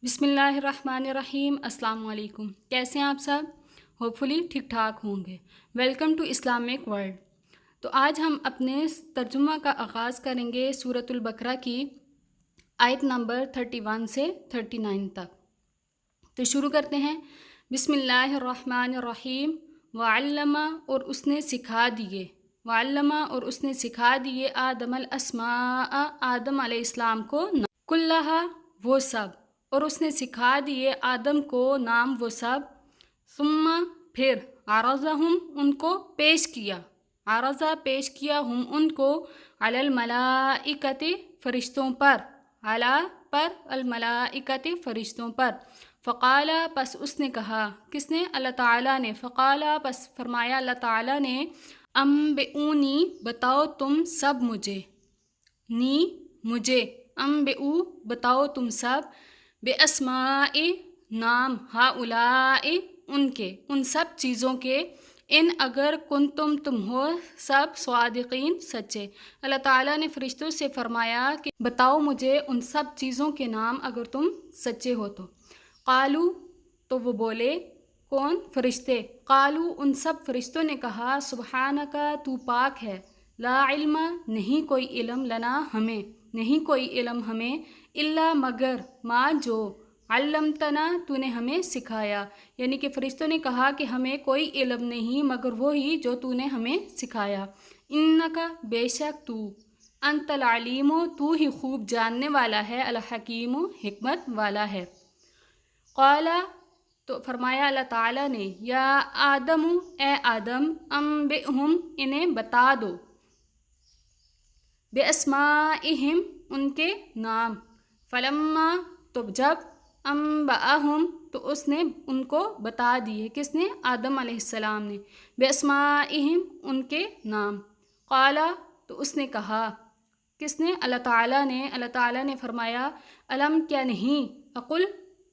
بسم اللہ الرحمن الرحیم۔ السلام علیکم، کیسے ہیں آپ سب؟ ہوپفلی ٹھیک ٹھاک ہوں گے۔ Welcome to Islamic world. تو آج ہم اپنے ترجمہ کا آغاز کریں گے سورۃ البقرہ کی آیت نمبر 31 سے 39 تک۔ تو شروع کرتے ہیں۔ بسم اللہ الرحمن الرحیم۔ وعلم، اور اس نے سکھا دیے، وعلم اور اس نے سکھا دیے آدم الاسماء، آدم علیہ السلام کو کلہا وہ سب، اور اس نے سکھا دیے آدم کو نام وہ سب، ثم پھر عرضہم ان کو پیش کیا، عرضہ پیش کیا ہم ان کو علی الملائکۃ فرشتوں پر، علی پر، الملائکۃ فرشتوں پر، فقال پس اس نے کہا، کس نے؟ اللہ تعالیٰ نے، فقال پس فرمایا اللہ تعالیٰ نے، انبئونی بتاؤ تم سب مجھے، نی مجھے، انبئو بتاؤ تم سب، باسماء نام، ہؤلاء ان کے، ان سب چیزوں کے، ان اگر کنتم تم ہو سب صادقین سچے۔ اللہ تعالیٰ نے فرشتوں سے فرمایا کہ بتاؤ مجھے ان سب چیزوں کے نام اگر تم سچے ہو تو۔ قالو تو وہ بولے، کون؟ فرشتے۔ قالو ان سب فرشتوں نے کہا، سبحانک تو پاک ہے، لا علم نہیں کوئی علم، لنا ہمیں نہیں کوئی علم ہمیں، الا مگر ما جو علمتنا تو نے ہمیں سکھایا، یعنی کہ فرشتوں نے کہا کہ ہمیں کوئی علم نہیں مگر وہی جو تو نے ہمیں سکھایا، انکا بے شک تو، انت العلیم تو ہی خوب جاننے والا ہے، الحکیم حکمت والا ہے۔ قال تو فرمایا اللہ تعالیٰ نے، یا آدم اے آدم، انبئہم انہیں بتا دو، باسمائہم ان کے نام، فلما تو جب، انبأہم تو اس نے ان کو بتا دیے، کس نے؟ آدم علیہ السلام نے، باسمائہم ان کے نام، قال تو اس نے کہا، کس نے؟ اللہ تعالیٰ نے، اللہ تعالیٰ نے فرمایا، الم کیا نہیں، اقل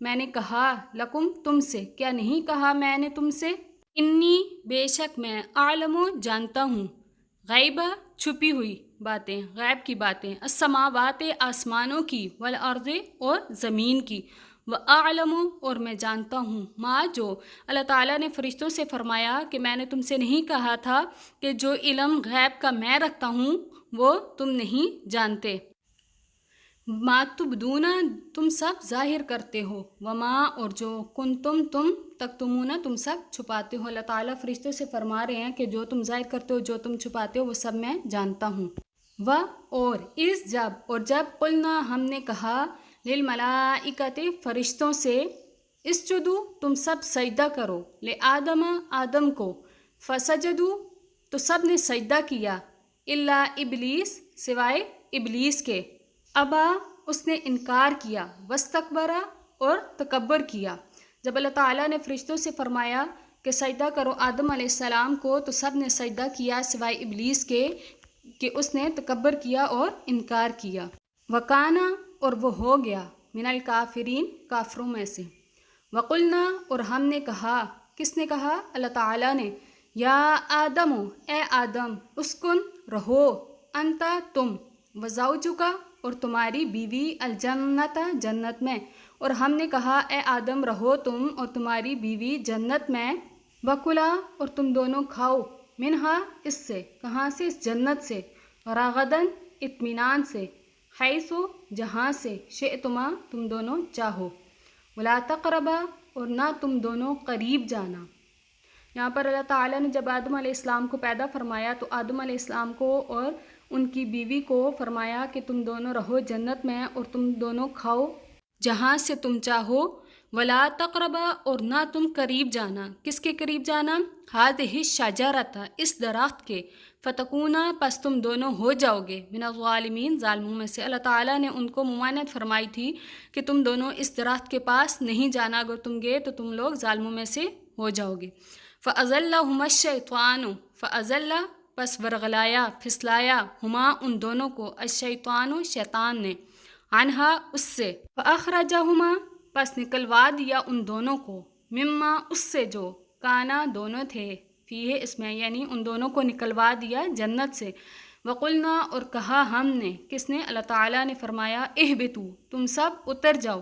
میں نے کہا، لکم تم سے، کیا نہیں کہا میں نے تم سے، انی بے شک میں، اعلم جانتا ہوں، غیبہ چھپی ہوئی باتیں، غیب کی باتیں، السماوات آسمانوں کی، والارض اور زمین کی، وَأَعْلَمُ اور میں جانتا ہوں، ما جو، اللہ تعالیٰ نے فرشتوں سے فرمایا کہ میں نے تم سے نہیں کہا تھا کہ جو علم غیب کا میں رکھتا ہوں وہ تم نہیں جانتے، ما تبدون تم سب ظاہر کرتے ہو، وما اور جو کنتم تم تکتمون تم سب چھپاتے ہو۔ اللہ تعالیٰ فرشتوں سے فرما رہے ہیں کہ جو تم ظاہر کرتے ہو، جو تم چھپاتے ہو، وہ سب میں جانتا ہوں۔ اور اس جب، اور جب قلنا ہم نے کہا، للملائکۃ فرشتوں سے، اسجدو تم سب سجدہ کرو، لآدم آدم کو، فسجدو تو سب نے سجدہ کیا، الا ابلیس سوائے ابلیس کے، ابا اس نے انکار کیا، واستکبرا اور تکبر کیا۔ جب اللہ تعالیٰ نے فرشتوں سے فرمایا کہ سجدہ کرو آدم علیہ السلام کو تو سب نے سجدہ کیا سوائے ابلیس کے کہ اس نے تکبر کیا اور انکار کیا۔ وکانا اور وہ ہو گیا، من الکافرین کافروں میں سے۔ وقلنا اور ہم نے کہا، کس نے کہا؟ اللہ تعالیٰ نے، یا آدم اے آدم، اسکن رہو، انتا تم، وزوجکا اور تمہاری بیوی، الجنت جنت میں، اور ہم نے کہا اے آدم رہو تم اور تمہاری بیوی جنت میں، وکلا اور تم دونوں کھاؤ، منہا اس سے، کہاں سے؟ اس جنت سے، رغدن اطمینان سے، حیث جہاں سے، شئتما تم دونوں چاہو، ولا تقربا اور نہ تم دونوں قریب جانا۔ یہاں پر اللہ تعالیٰ نے جب آدم علیہ السلام کو پیدا فرمایا تو آدم علیہ السلام کو اور ان کی بیوی کو فرمایا کہ تم دونوں رہو جنت میں اور تم دونوں کھاؤ جہاں سے تم چاہو، ولا تقربا اور نہ تم قریب جانا، کس کے قریب جانا؟ ہذہ الشجرۃ اس درخت کے، فتکونا پس تم دونوں ہو جاؤ گے، من الظالمین ظالموں میں سے۔ اللہ تعالیٰ نے ان کو ممانعت فرمائی تھی کہ تم دونوں اس درخت کے پاس نہیں جانا، اگر تم گئے تو تم لوگ ظالموں میں سے ہو جاؤ گے۔ فَأَزَلَّهُمَا الشَّيْطَانُ فَأَزَلَّ پس ورغلایا پھسلایا، ہما ان دونوں کو، الشیطان شیطان نے، عنہا اس سے، فَأَخْرَجَهُمَا پس نکلوا دیا ان دونوں کو، مما اس سے جو، کانا دونوں تھے، فیہ اس میں، یعنی ان دونوں کو نکلوا دیا جنت سے۔ وقلنا اور کہا ہم نے، کس نے؟ اللہ تعالیٰ نے فرمایا، اہبتو تم سب اتر جاؤ،